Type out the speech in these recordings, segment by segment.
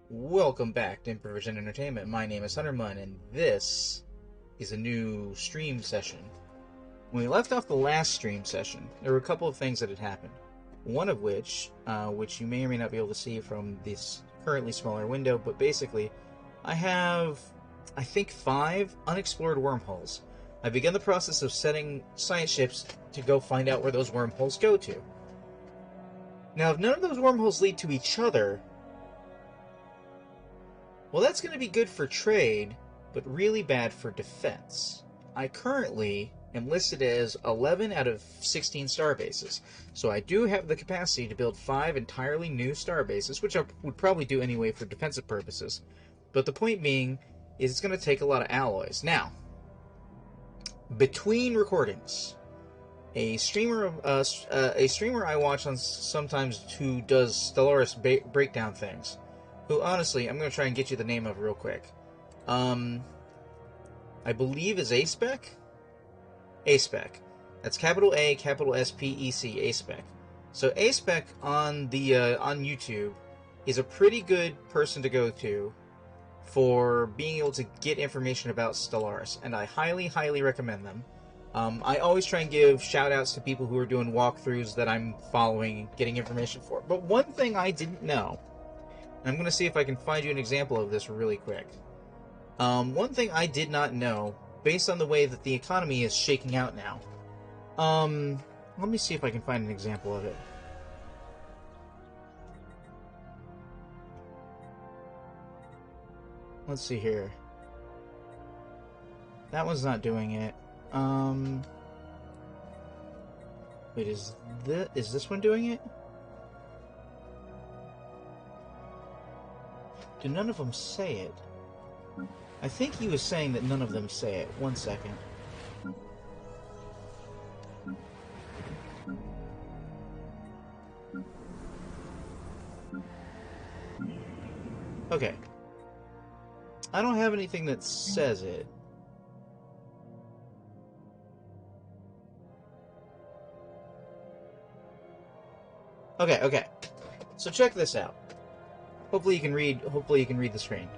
Welcome back to Improvision Entertainment. My name is Huntermun, and this is a new stream session. When we left off the last stream session, there were a couple of things that had happened. One of which you may or may not be able to see from this currently smaller window, but basically, I have, I think, 5 unexplored wormholes. I've begun the process of setting science ships to go find out where those wormholes go to. Now, if none of those wormholes lead to each other, well, that's going to be good for trade, but really bad for defense. I currently am listed as 11 out of 16 starbases, so I do have the capacity to build 5 entirely new starbases, which I would probably do anyway for defensive purposes. But the point being is it's going to take a lot of alloys. Now, between recordings, a streamer I watch on sometimes who does Stellaris breakdown things, who, honestly, I'm going to try and get you the name of real quick. I believe is ASPEC? ASPEC. That's capital A, capital S-P-E-C, ASPEC. So ASPEC on YouTube is a pretty good person to go to for being able to get information about Stellaris, and I highly, highly recommend them. I always try and give shout-outs to people who are doing walkthroughs that I'm following and getting information for. But one thing I didn't know, and I'm going to see if I can find you an example of this really quick. One thing I did not know, based on the way that the economy is shaking out now. Let me see if I can find an example of it. Let's see here. That one's not doing it. Wait, is this one doing it? Do none of them say it? I think he was saying that none of them say it. One second. Okay. I don't have anything that says it. Okay. So check this out. Hopefully you can read the screen.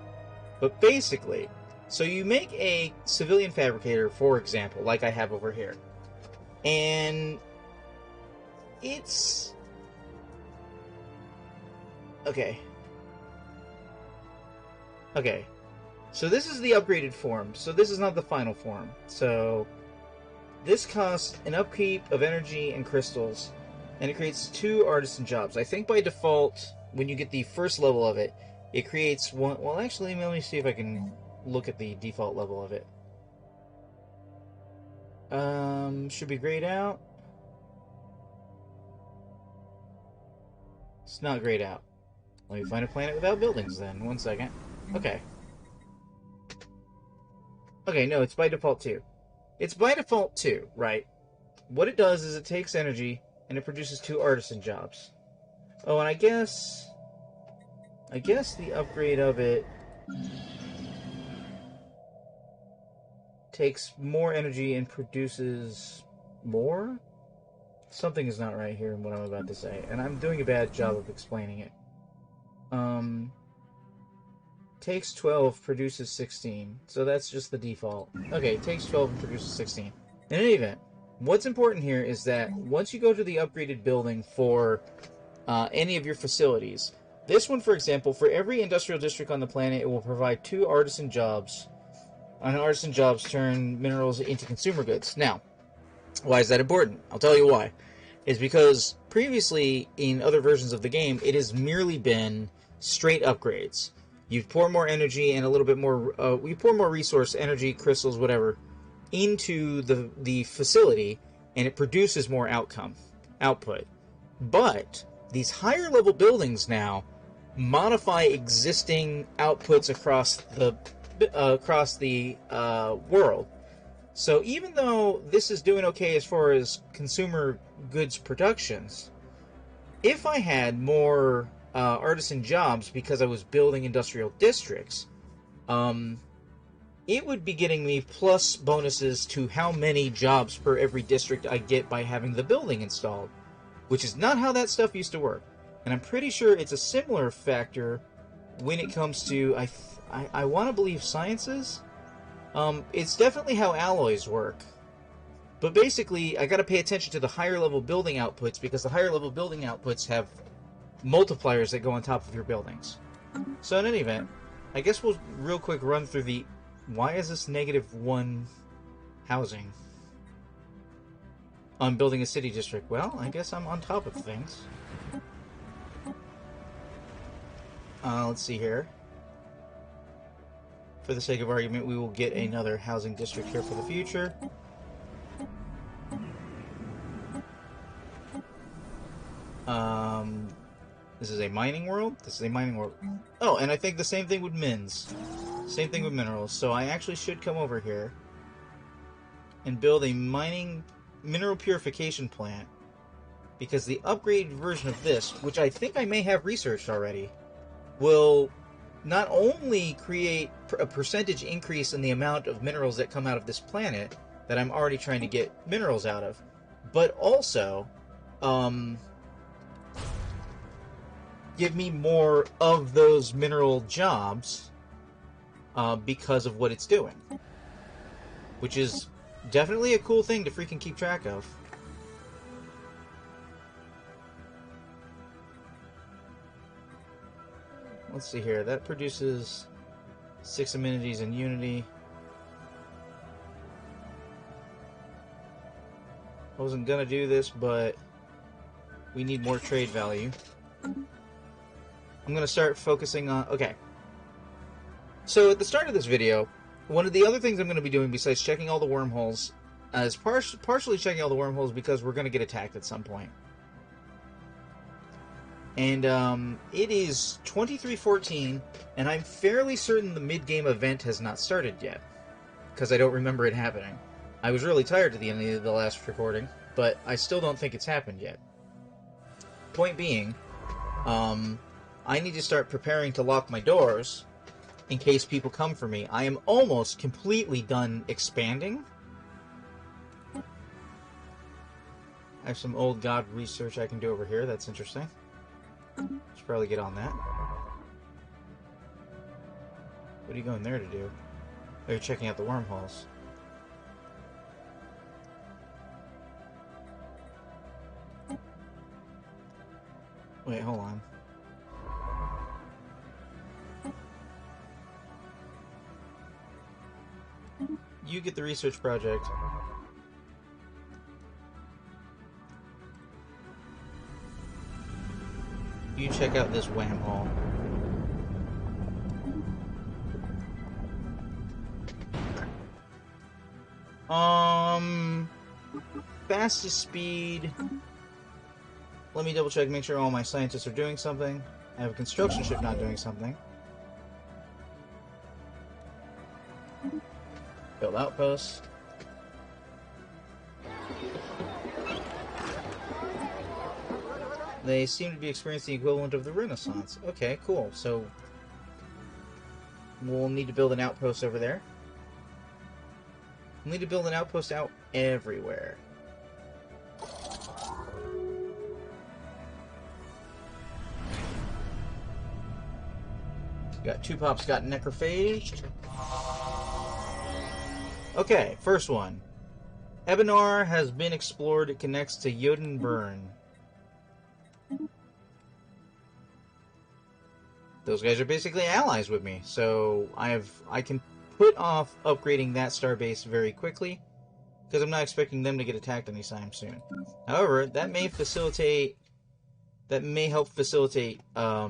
But basically, so you make a civilian fabricator, for example, like I have over here. And it's okay. So this is the upgraded form. So this is not the final form. So this costs an upkeep of energy and crystals, and it creates 2 artisan jobs. I think by default, when you get the first level of it, it creates one. Well, actually, let me see if I can look at the default level of it. Should be grayed out. It's not grayed out. Let me find a planet without buildings then. One second. Okay, no, it's by default 2. It's by default 2, right? What it does is it takes energy and it produces 2 artisan jobs. Oh, and I guess the upgrade of it takes more energy and produces more? Something is not right here in what I'm about to say, and I'm doing a bad job of explaining it. Takes 12, produces 16. So that's just the default. Okay, takes 12 and produces 16. In any event, what's important here is that once you go to the upgraded building for any of your facilities, this one, for example, for every industrial district on the planet, it will provide 2 artisan jobs. And artisan jobs turn minerals into consumer goods. Now, why is that important? I'll tell you why. It's because previously, in other versions of the game, it has merely been straight upgrades. You pour more energy and a little bit more, we pour more resource, energy, crystals, whatever, into the facility, and it produces more output. But these higher level buildings now modify existing outputs across the world. So even though this is doing okay as far as consumer goods productions, if I had more artisan jobs because I was building industrial districts, it would be getting me plus bonuses to how many jobs per every district I get by having the building installed, which is not how that stuff used to work. And I'm pretty sure it's a similar factor when it comes to, I want to believe sciences. It's definitely how alloys work. But basically, I got to pay attention to the higher level building outputs, because the higher level building outputs have multipliers that go on top of your buildings. So in any event, I guess we'll real quick run through the... Why is this -1 housing? I'm building a city district. Well, I guess I'm on top of things. Let's see here. For the sake of argument, we will get another housing district here for the future. This is a mining world. This is a mining world. Oh, and I think the same thing with mins. Same thing with minerals. So I actually should come over here and build a mineral purification plant, because the upgraded version of this, which I think I may have researched already, will not only create a percentage increase in the amount of minerals that come out of this planet that I'm already trying to get minerals out of, but also give me more of those mineral jobs because of what it's doing. Which is definitely a cool thing to freaking keep track of. Let's see here. That produces 6 amenities in Unity. I wasn't gonna do this, but we need more trade value. I'm gonna start focusing on... Okay. So at the start of this video, one of the other things I'm going to be doing besides checking all the wormholes is partially checking all the wormholes because we're going to get attacked at some point. And it is 23:14, and I'm fairly certain the mid-game event has not started yet, because I don't remember it happening. I was really tired at the end of the last recording, but I still don't think it's happened yet. Point being, I need to start preparing to lock my doors in case people come for me. I am almost completely done expanding. I have some old god research I can do over here. That's interesting. Should probably get on that. What are you going there to do? Oh, you're checking out the wormholes. Wait, hold on. You get the research project. You check out this wormhole. Fastest speed. Let me double check, make sure all my scientists are doing something. I have a construction ship not doing something. Build outposts. They seem to be experiencing the equivalent of the Renaissance. Okay, cool. So we'll need to build an outpost over there. We'll need to build an outpost out everywhere. Got two pops, got necrophage. Okay, first one. Ebenar has been explored. It connects to Yodenburn. Those guys are basically allies with me, so I can put off upgrading that starbase very quickly, because I'm not expecting them to get attacked anytime soon. However, that may help facilitate a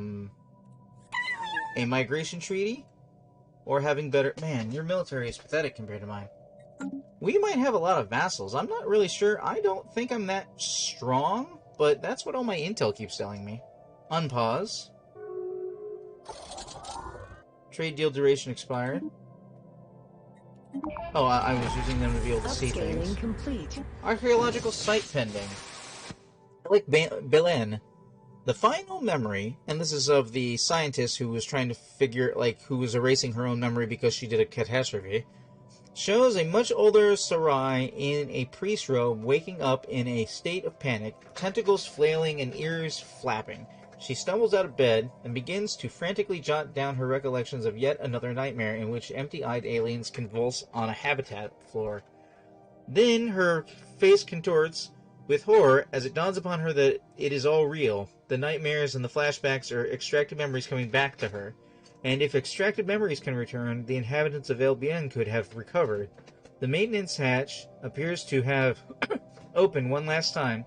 migration treaty, or having better... Man, your military is pathetic compared to mine. We might have a lot of vassals. I'm not really sure. I don't think I'm that strong, but that's what all my intel keeps telling me. Unpause. Trade deal duration expired. Oh, I was using them to be able to see things. Complete. Archaeological site pending. Like Belen. The final memory, and this is of the scientist who was trying to figure, who was erasing her own memory because she did a catastrophe, shows a much older Sarai in a priest robe waking up in a state of panic, tentacles flailing and ears flapping. She stumbles out of bed and begins to frantically jot down her recollections of yet another nightmare in which empty-eyed aliens convulse on a habitat floor. Then her face contorts with horror as it dawns upon her that it is all real. The nightmares and the flashbacks are extracted memories coming back to her. And if extracted memories can return, the inhabitants of LBN could have recovered. The maintenance hatch appears to have opened one last time,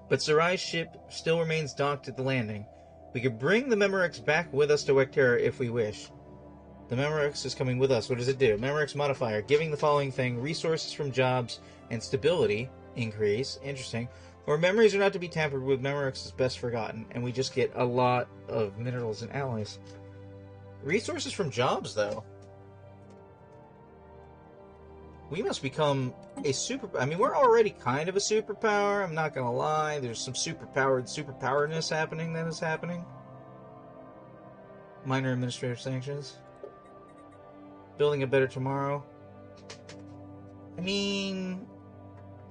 but Sarai's ship still remains docked at the landing. We could bring the Memorex back with us to Wecterra if we wish. The Memorex is coming with us. What does it do? Memorex modifier, giving the following thing: resources from jobs and stability increase. Interesting. Or memories are not to be tampered with. Memorex is best forgotten. And we just get a lot of minerals and alloys. Resources from jobs, though. We must become a super... I mean, we're already kind of a superpower. I'm not gonna lie. There's some superpowerness happening that is happening. Minor administrative sanctions. Building a better tomorrow. I mean...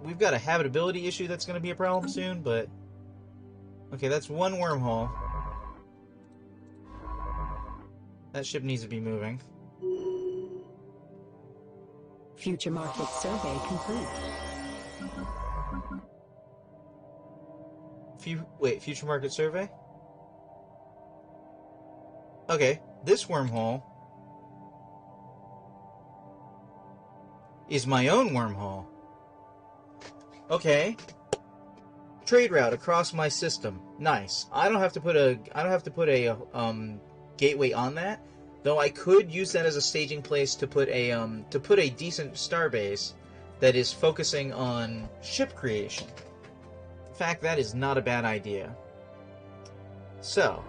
We've got a habitability issue that's gonna be a problem soon, but... Okay, that's one wormhole. That ship needs to be moving. Future market survey complete. Future market survey? Okay, this wormhole is my own wormhole. Okay. Trade route across my system. Nice. I don't have to put a gateway on that. Though I could use that as a staging place to put a decent starbase that is focusing on ship creation. In fact, that is not a bad idea. So,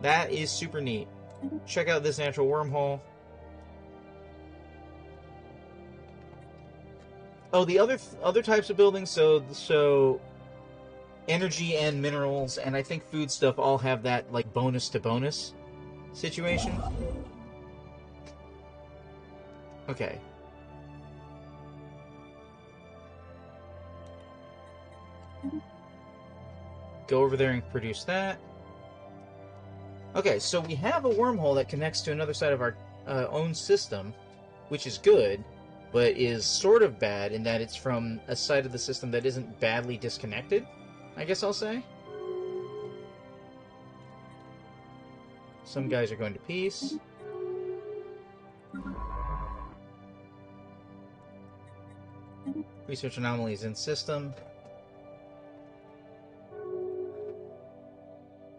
that is super neat. Check out this natural wormhole. Oh, the other types of buildings, so energy and minerals, and I think food stuff all have that like bonus to bonus situation. Okay. Go over there and produce that. Okay, so we have a wormhole that connects to another side of our own system, which is good, but is sort of bad in that it's from a side of the system that isn't badly disconnected, I guess I'll say. Some guys are going to peace. Research anomalies in system.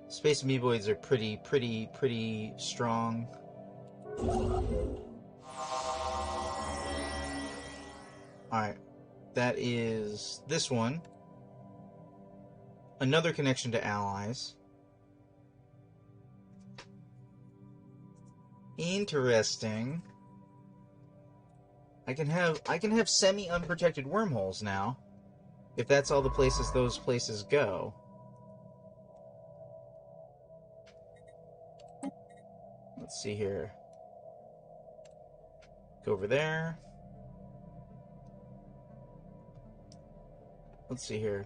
Space amoeboids are pretty strong. Alright. That is this one. Another connection to allies. Interesting. I can have semi-unprotected wormholes now, if that's all the places those places go. Let's see here. Go over there. Let's see here.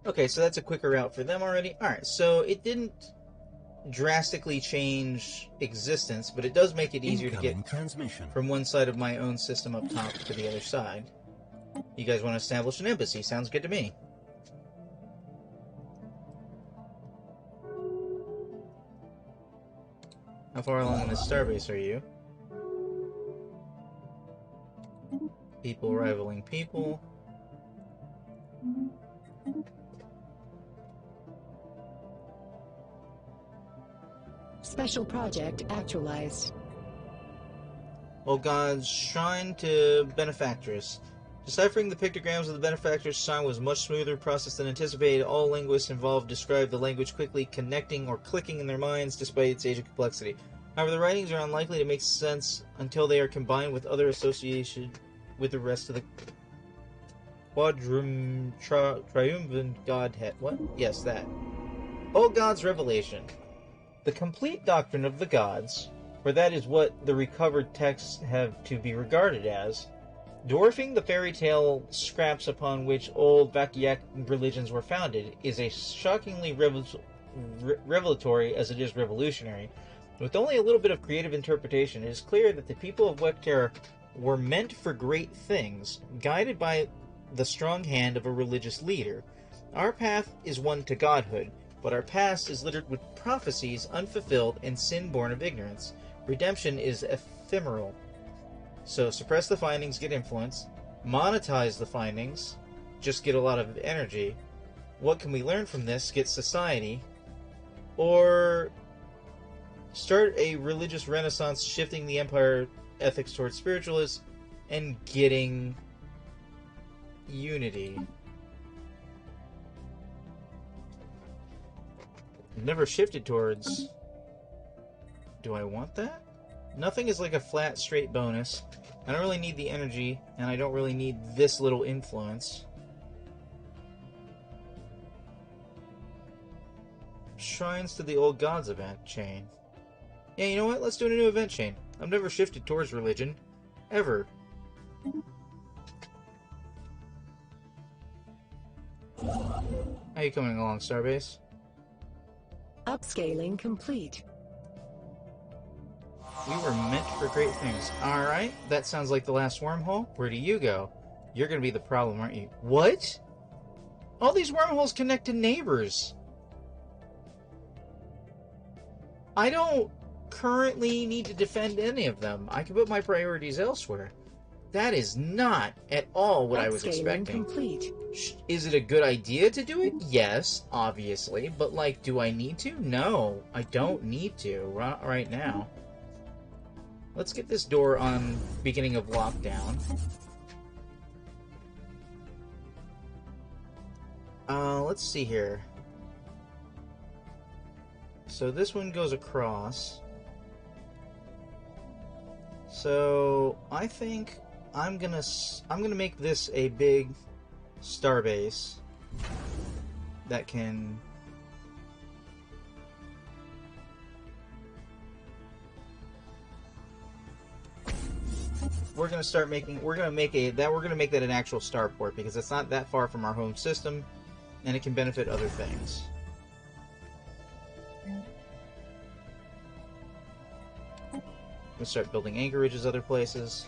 Okay, so that's a quicker route for them already. Alright, so it didn't drastically change existence, but it does make it easier to get from one side of my own system up top to the other side. You guys want to establish an embassy? Sounds good to me. How far along in this starbase are you? People rivaling people. Special project actualized. Oh God's shrine to benefactress. Deciphering the pictograms of the benefactor's shrine was a much smoother process than anticipated. All linguists involved described the language quickly connecting or clicking in their minds despite its age and complexity. However, the writings are unlikely to make sense until they are combined with other association with the rest of the triumphant godhead. What? Yes, that. O Gods Revelation. The complete doctrine of the gods, for that is what the recovered texts have to be regarded as, dwarfing the fairy tale scraps upon which old Vakyak religions were founded, is as shockingly revelatory as it is revolutionary. With only a little bit of creative interpretation, it is clear that the people of Wekter were meant for great things, guided by the strong hand of a religious leader. Our path is one to godhood, but our past is littered with prophecies unfulfilled and sin born of ignorance. Redemption is ephemeral. So suppress the findings, get influence. Monetize the findings, just get a lot of energy. What can we learn from this? Get society. Or start a religious renaissance, shifting the empire ethics towards spiritualism and getting unity. Never shifted towards... Do I want that? Nothing is like a flat, straight bonus. I don't really need the energy, and I don't really need this little influence. Shrines to the Old Gods event chain. Yeah, you know what? Let's do a new event chain. I've never shifted towards religion. Ever. How you coming along, Starbase? Upscaling complete. We were meant for great things. Alright, that sounds like the last wormhole. Where do you go? You're gonna be the problem, aren't you? What? All these wormholes connect to neighbors. I don't currently need to defend any of them. I can put my priorities elsewhere. That is not at all what I was expecting. Complete. Is it a good idea to do it? Yes, obviously. But, like, do I need to? No, I don't need to right now. Let's get this door on beginning of lockdown. Let's see here. So this one goes across. So I think I'm gonna make this a big starbase that can. We're gonna make that an actual starport because it's not that far from our home system, and it can benefit other things. We'll start building anchorages other places.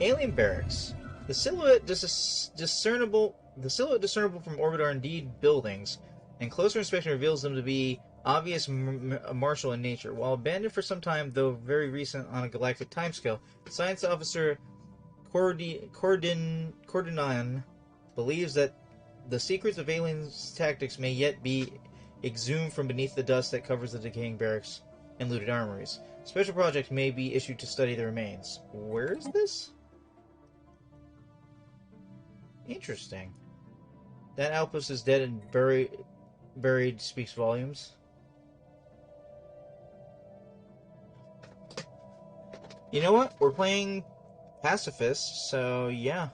Alien barracks. The silhouette discernible from orbit are indeed buildings, and closer inspection reveals them to be obvious martial in nature. While abandoned for some time, though very recent on a galactic timescale, Science Officer Cordinian believes that the secrets of aliens' tactics may yet be exhumed from beneath the dust that covers the decaying barracks and looted armories. Special projects may be issued to study the remains. Where is this? Interesting. That outpost is dead and buried speaks volumes. You know what? We're playing pacifist, so yeah.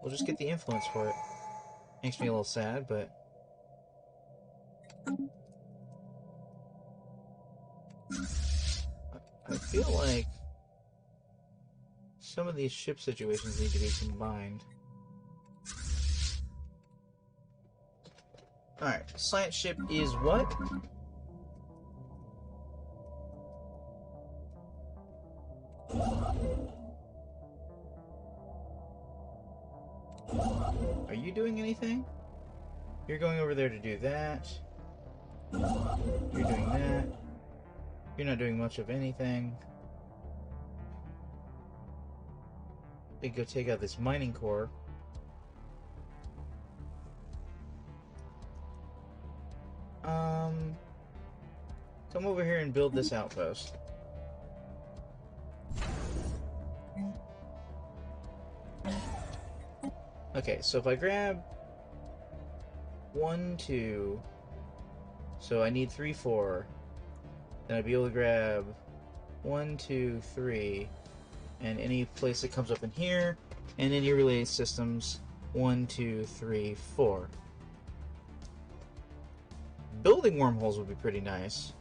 We'll just get the influence for it. Makes me a little sad, but... I feel like some of these ship situations need to be combined. Alright, science ship is what? Are you doing anything? You're going over there to do that. You're doing that. You're not doing much of anything. They go take out this mining core. Come over here and build this outpost. Okay, so if I grab 1, 2, so I need 3, 4. Then I'd be able to grab 1, 2, 3, and any place that comes up in here, and any relay systems 1, 2, 3, 4. Building wormholes would be pretty nice.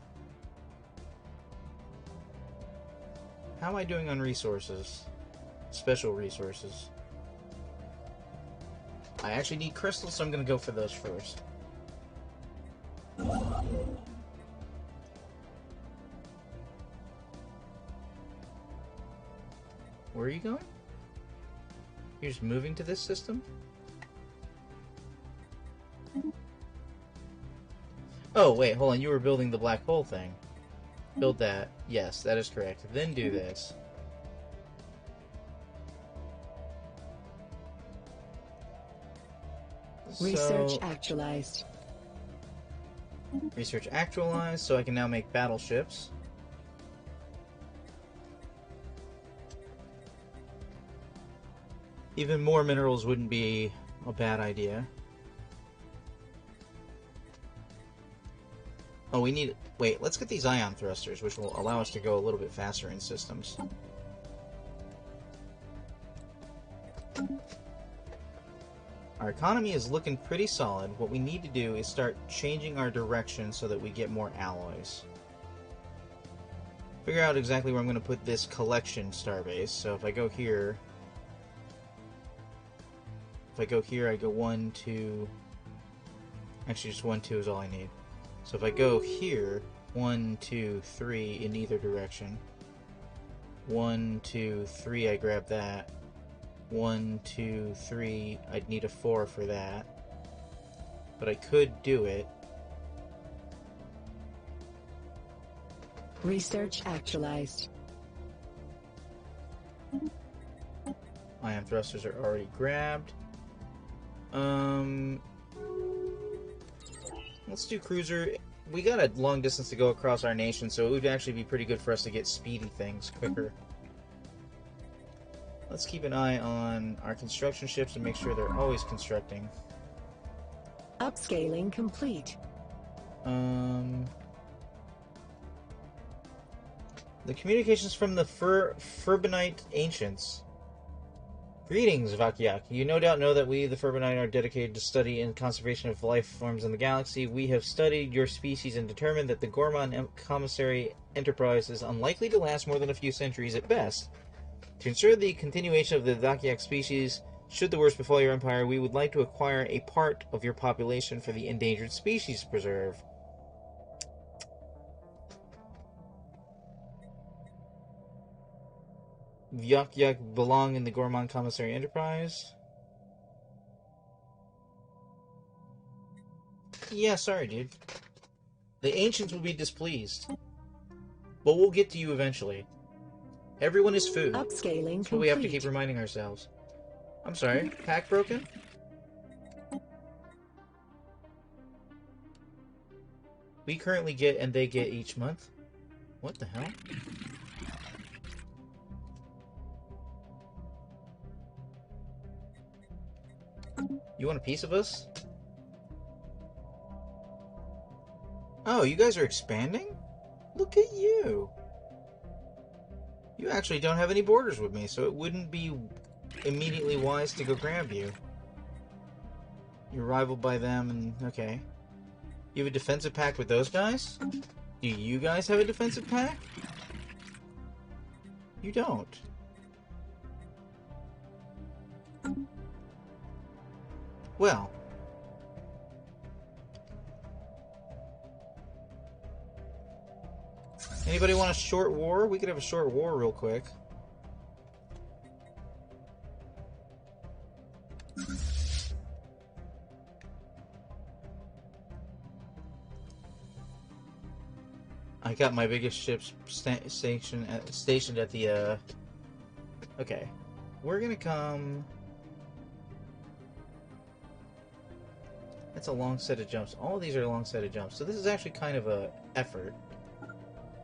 How am I doing on resources? Special resources. I actually need crystals, so I'm going to go for those first. Where are you going? You're just moving to this system? Oh, wait, hold on. You were building the black hole thing. Build that. Yes, that is correct. Then do this. Research actualized. Research actualized, so I can now make battleships. Even more minerals wouldn't be a bad idea. Oh, we need... Wait, let's get these ion thrusters, which will allow us to go a little bit faster in systems. Our economy is looking pretty solid. What we need to do is start changing our direction so that we get more alloys. Figure out exactly where I'm going to put this collection starbase. So if I go here... If I go here, I go 1, 2... Actually, just 1, 2 is all I need. So if I go here, 1, 2, 3 in either direction. 1, 2, 3, I grab that. 1, 2, 3, I'd need a 4 for that. But I could do it. Research actualized. Ion thrusters are already grabbed. Let's do cruiser. We got a long distance to go across our nation, so it would actually be pretty good for us to get speedy things quicker. Let's keep an eye on our construction ships and make sure they're always constructing. Upscaling complete. The communications from the Furbinite Ancients. Greetings, Vakyak. You no doubt know that we, the Furbinite, are dedicated to study and conservation of life forms in the galaxy. We have studied your species and determined that the Gorman Commissary Enterprise is unlikely to last more than a few centuries at best. To ensure the continuation of the Vakyak species, should the worst befall your empire, we would like to acquire a part of your population for the Endangered Species Preserve. Vakyak belong in the Gorman Commissary Enterprise. Yeah, sorry, dude. The Ancients will be displeased. But we'll get to you eventually. Everyone is food. Upscaling That's what we have to keep reminding ourselves. I'm sorry, pack broken? We currently get and they get each month. What the hell? You want a piece of us? Oh, you guys are expanding? Look at you! You actually don't have any borders with me, so it wouldn't be immediately wise to go grab you. You're rivaled by them, and okay. You have a defensive pact with those guys? Do you guys have a defensive pact? You don't. Well. Anybody want a short war? We could have a short war real quick. I got my biggest ships stationed at the, Okay. We're gonna come... That's a long set of jumps. All of these are a long set of jumps. So this is actually kind of a effort.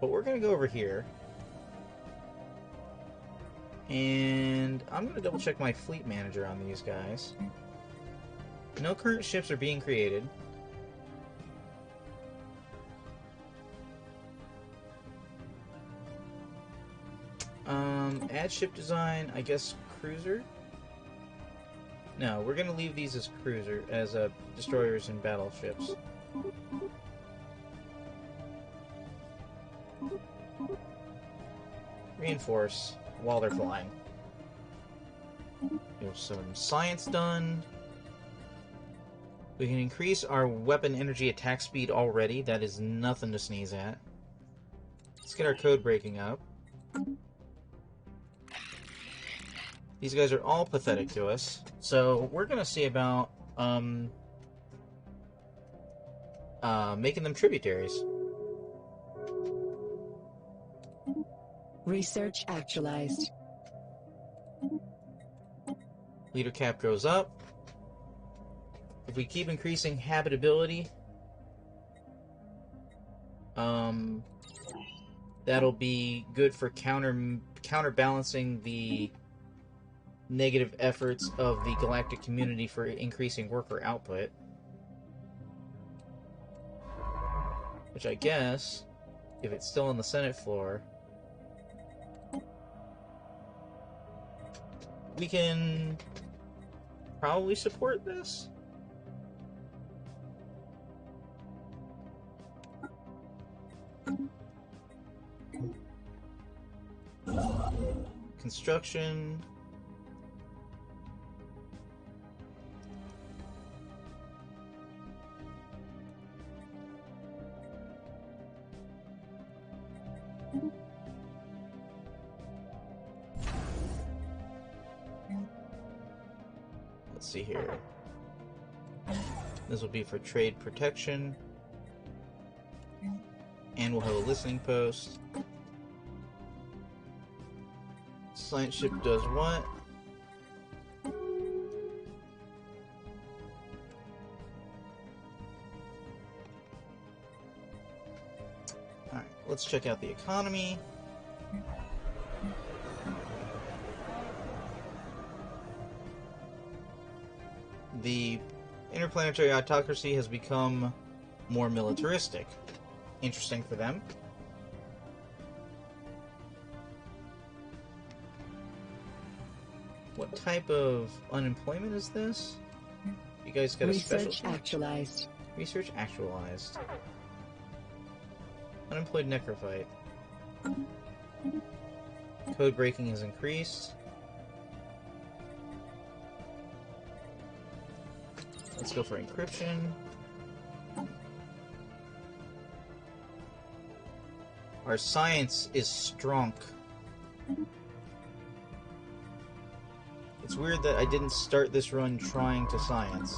But we're going to go over here. And I'm going to double check my fleet manager on these guys. No current ships are being created. Add ship design, I guess cruiser? No, we're going to leave these as cruiser, as destroyers and battleships. Reinforce while they're flying. There's some science done. We can increase our weapon energy attack speed already. That is nothing to sneeze at. Let's get our code breaking up. These guys are all pathetic to us. So we're going to see about making them tributaries. Research actualized. Leader cap goes up. If we keep increasing habitability, that'll be good for counterbalancing the negative efforts of the galactic community for increasing worker output. Which I guess, if it's still on the Senate floor, we can probably support this. Construction. Let's see here. This will be for trade protection. And we'll have a listening post. Science ship does what? Alright, let's check out the economy. The interplanetary autocracy has become more militaristic. Interesting for them. What type of unemployment is this? You guys got a special... Research actualized. Research actualized. Unemployed necrophyte. Code breaking has increased. Let's go for encryption. Our science is strong. It's weird that I didn't start this run trying to science.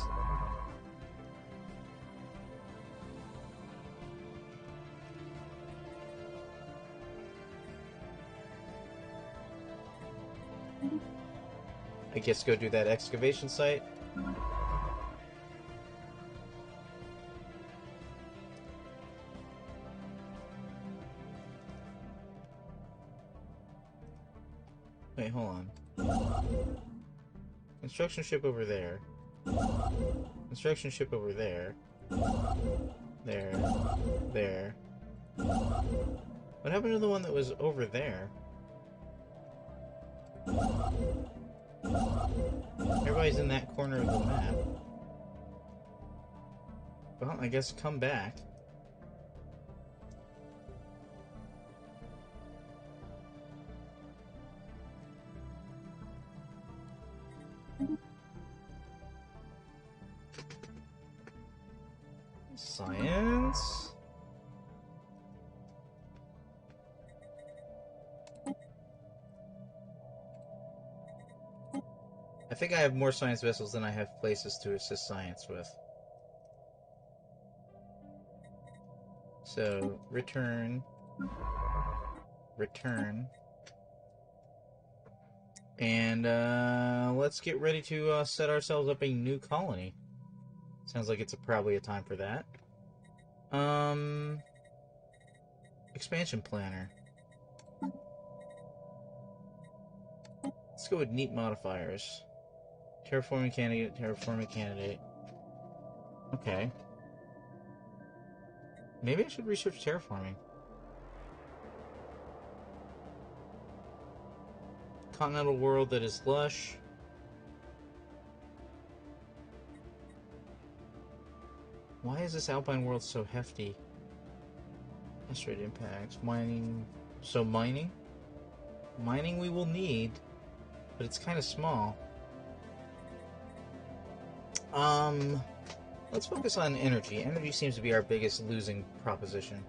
I guess go do that excavation site. Wait, hold on. Construction ship over there. Construction ship over there. There. What happened to the one that was over there? Everybody's in that corner of the map. Well, I guess come back. Science. I think I have more science vessels than I have places to assist science with. So, return. And, let's get ready to set ourselves up a new colony. Sounds like it's probably a time for that. Expansion planner. Let's go with neat modifiers. Terraforming candidate. Okay. Maybe I should research terraforming. Continental world that is lush. Why is this alpine world so hefty? Asteroid impacts. Mining. So mining? Mining we will need, but it's kind of small. Let's focus on energy. Energy seems to be our biggest losing proposition.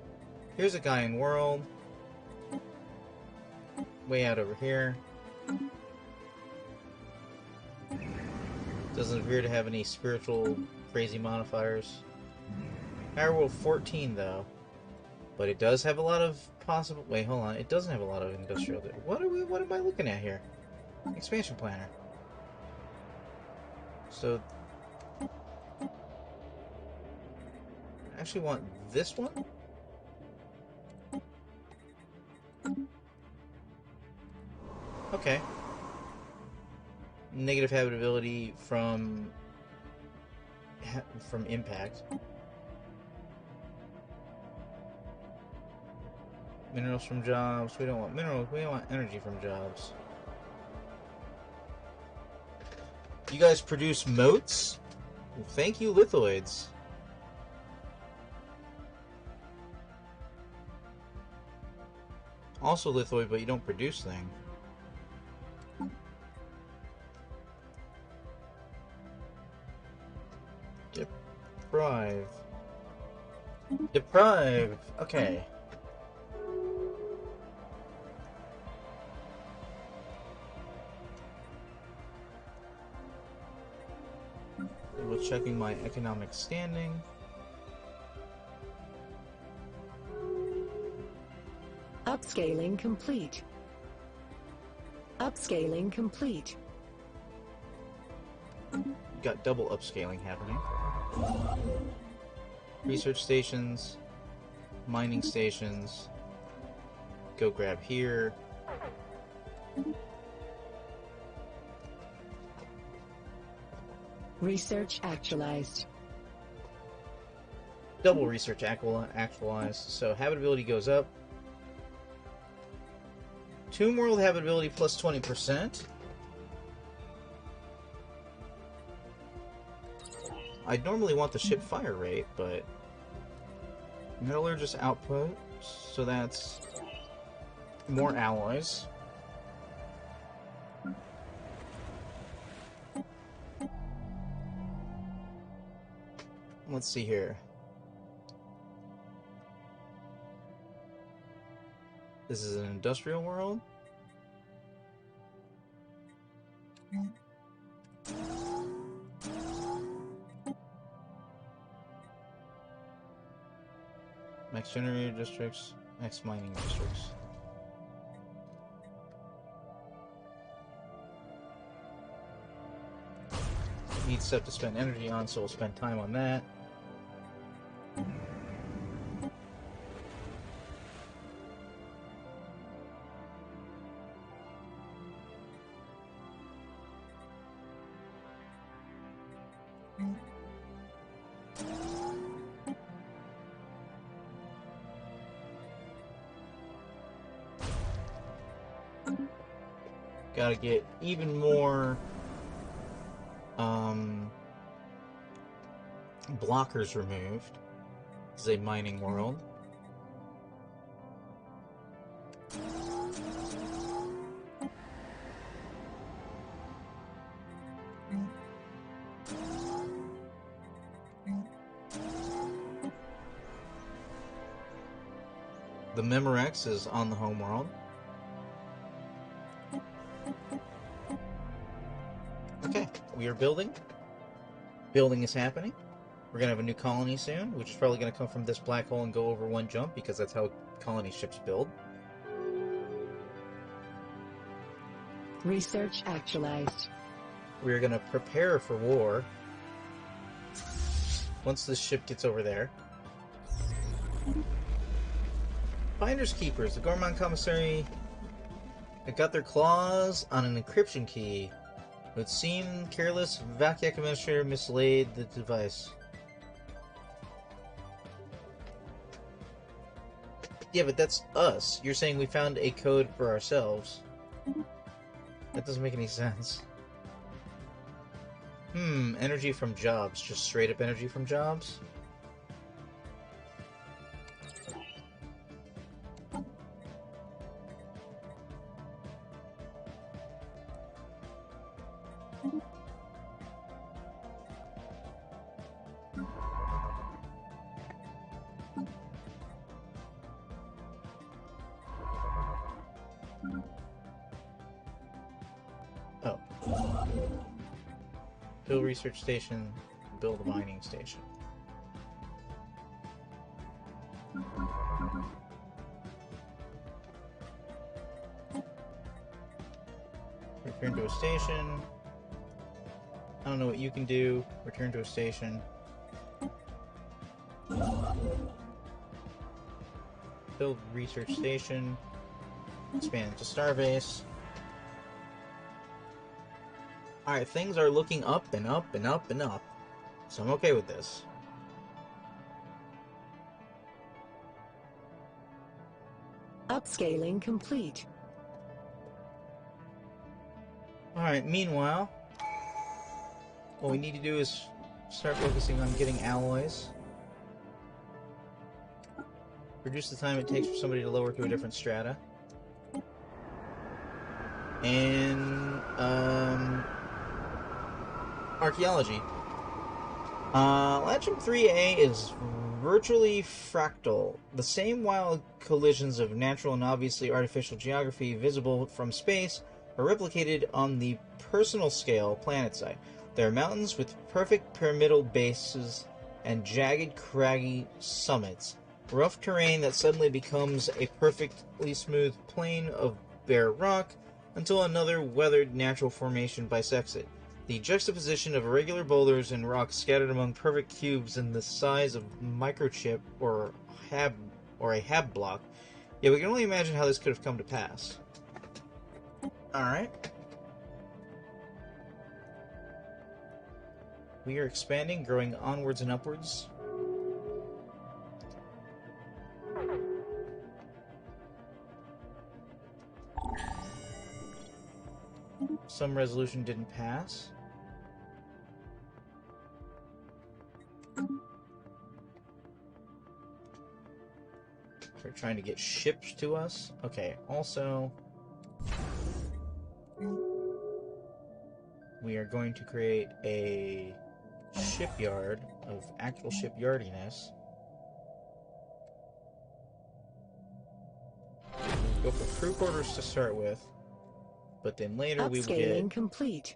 Here's a guy in world. Way out over here. Doesn't appear to have any spiritual crazy modifiers. Power World 14 though. But it does have a lot of possible... Wait, hold on. It doesn't have a lot of industrial... What am I looking at here? Expansion planner. So... I actually want this one? Okay. Negative habitability from impact. Minerals from jobs. We don't want minerals. We don't want energy from jobs. You guys produce moats? Well, thank you, lithoids. Also lithoid, but you don't produce things. Deprive. Deprive. Okay. Double checking my economic standing. Upscaling complete. Upscaling complete. Got double upscaling happening. Research stations, mining stations. Go grab here. Research actualized. Double research actualized. So habitability goes up. Tomb World habitability plus 20%. I'd normally want the ship fire rate, but metallurgist output, so that's more alloys. Let's see here. This is an industrial world. Max generator districts, max mining districts. Need stuff to spend energy on, so we'll spend time on that. Gotta get even more blockers removed. This is a mining world. The Memorex is on the home world. Okay, we are building. Building is happening. We're gonna have a new colony soon, which is probably gonna come from this black hole and go over one jump, because that's how colony ships build. Research actualized. We're gonna prepare for war once this ship gets over there. Finders Keepers, the Gorman Commissary have got their claws on an encryption key. It would seem careless Vaciac administrator mislaid the device. Yeah, but that's us. You're saying we found a code for ourselves. That doesn't make any sense. Energy from jobs. Just straight up energy from jobs? Oh. Build research station, build a mining station. Return to a station. I don't know what you can do. Return to a station. Build research station. Expand to starbase. Alright, things are looking up and up and up and up. So I'm okay with this. Upscaling complete. Alright, meanwhile, what we need to do is start focusing on getting alloys. Reduce the time it takes for somebody to lower to a different strata. And, archaeology. Latchum 3A is virtually fractal. The same wild collisions of natural and obviously artificial geography visible from space are replicated on the personal scale planetside. There are mountains with perfect pyramidal bases and jagged, craggy summits. Rough terrain that suddenly becomes a perfectly smooth plain of bare rock until another weathered natural formation bisects it. The juxtaposition of irregular boulders and rocks scattered among perfect cubes in the size of microchip or a hab block. Yeah, we can only imagine how this could have come to pass. Alright. We are expanding, growing onwards and upwards. Some resolution didn't pass. They're trying to get ships to us. Okay, also, we are going to create a shipyard of actual shipyardiness. We'll go for crew quarters to start with, but then later we will Upscaling get complete.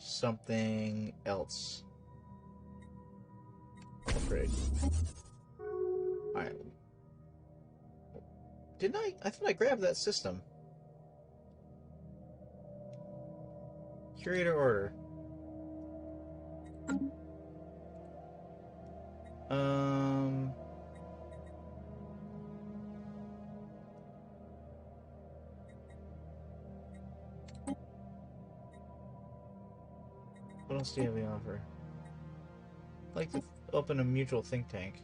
something else. Upgrade. Alright. Didn't I? I thought I grabbed that system. Curator order. What else do you have to offer? I'd like to open a mutual think tank.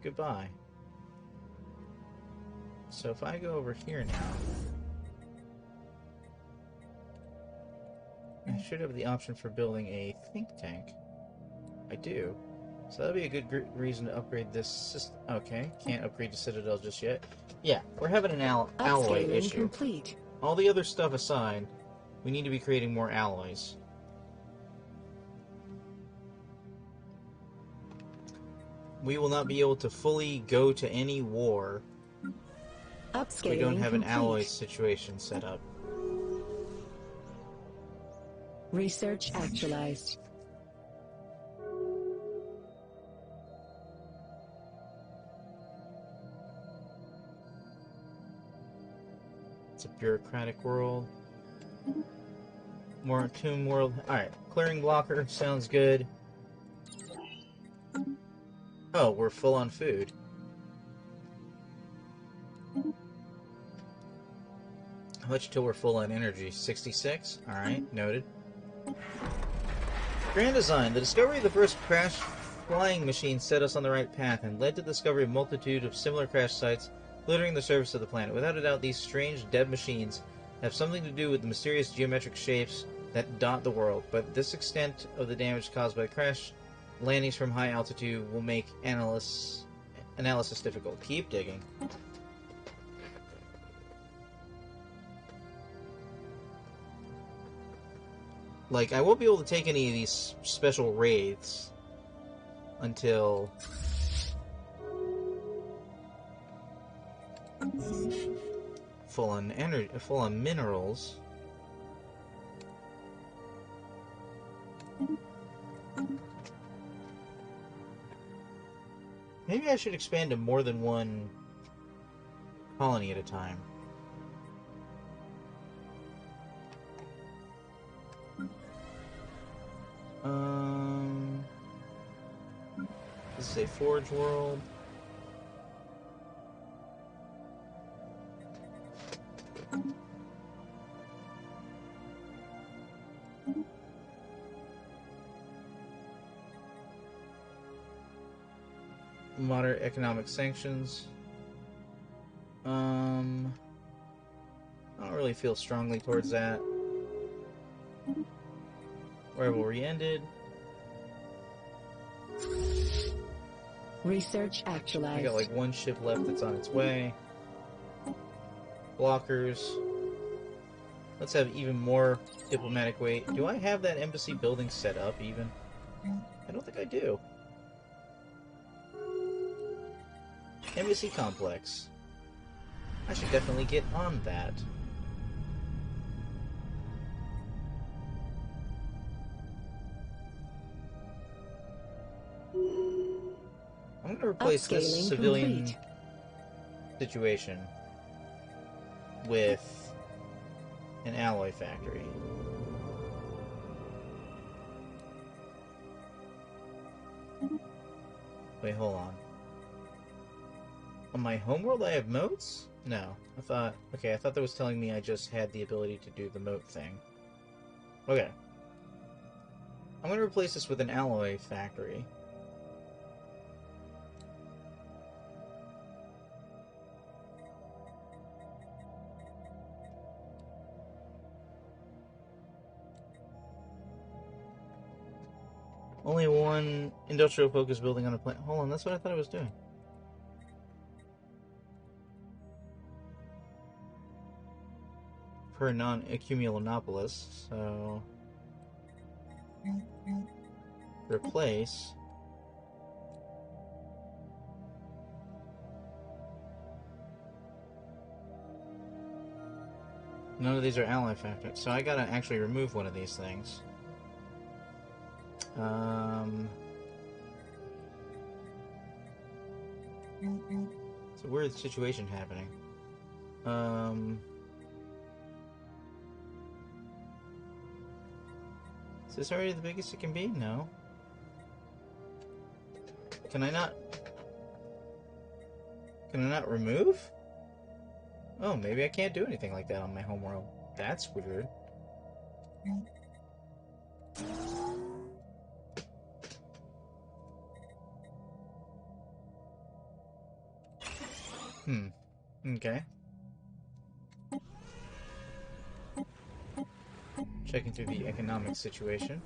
Goodbye. So if I go over here now, I should have the option for building a think tank. I do. So that'd be a good reason to upgrade this system. Okay, can't upgrade to Citadel just yet. Yeah, we're having an alloy Upscaling issue. complete. All the other stuff aside, we need to be creating more alloys. We will not be able to fully go to any war if we don't have an alloy situation set up. Research actualized. It's a bureaucratic world. More tomb world. Alright, clearing blocker sounds good. Oh, we're full on food. How much till we're full on energy? 66? Alright, noted. Grand design. The discovery of the first crash flying machine set us on the right path and led to the discovery of a multitude of similar crash sites littering the surface of the planet. Without a doubt, these strange dead machines have something to do with the mysterious geometric shapes that dot the world, but this extent of the damage caused by crash landings from high altitude will make analysis difficult. Keep digging. Like, I won't be able to take any of these special raids until full on minerals. Maybe I should expand to more than one colony at a time. This is a forge world. Moderate economic sanctions. I don't really feel strongly towards that. Rivalry ended. Research I actualized. got like one ship left that's on its way. Blockers. Let's have even more diplomatic weight. Do I have that embassy building set up even? I don't think I do. Embassy complex. I should definitely get on that. I'm going to replace this Upscaling civilian complete. situation with an alloy factory. Wait, hold on. On my homeworld I have moats? No. I thought that was telling me I just had the ability to do the moat thing. Okay. I'm going to replace this with an alloy factory. Only one industrial focus building on a planet. Hold on, that's what I thought I was doing. Per non-accumulanopolis, so replace none of these are ally factors, so I gotta actually remove one of these things. It's a weird situation happening. Is this already the biggest it can be? No. Can I not remove? Oh, maybe I can't do anything like that on my homeworld. That's weird. Okay. Checking through the economic situation.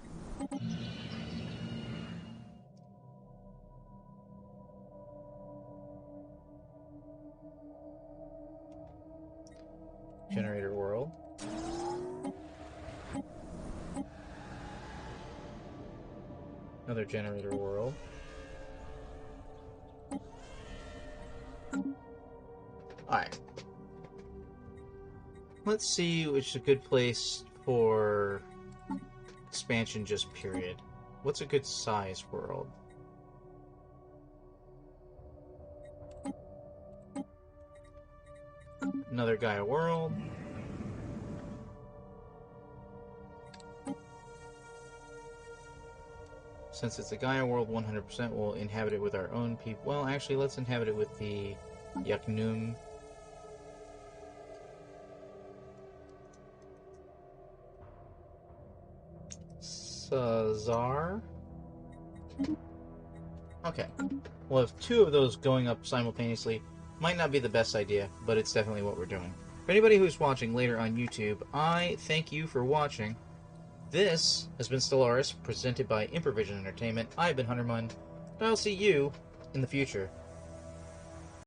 Generator world. Another generator world. Alright. Let's see which is a good place for expansion, just period. What's a good size world? Another Gaia world. Since it's a Gaia world, 100% we'll inhabit it with our own people. Well, actually, let's inhabit it with the Yaknum. Sazar? Okay. We'll have two of those going up simultaneously. Might not be the best idea, but it's definitely what we're doing. For anybody who's watching later on YouTube, I thank you for watching. This has been Stellaris, presented by Improvision Entertainment. I've been Huntermun, and I'll see you in the future.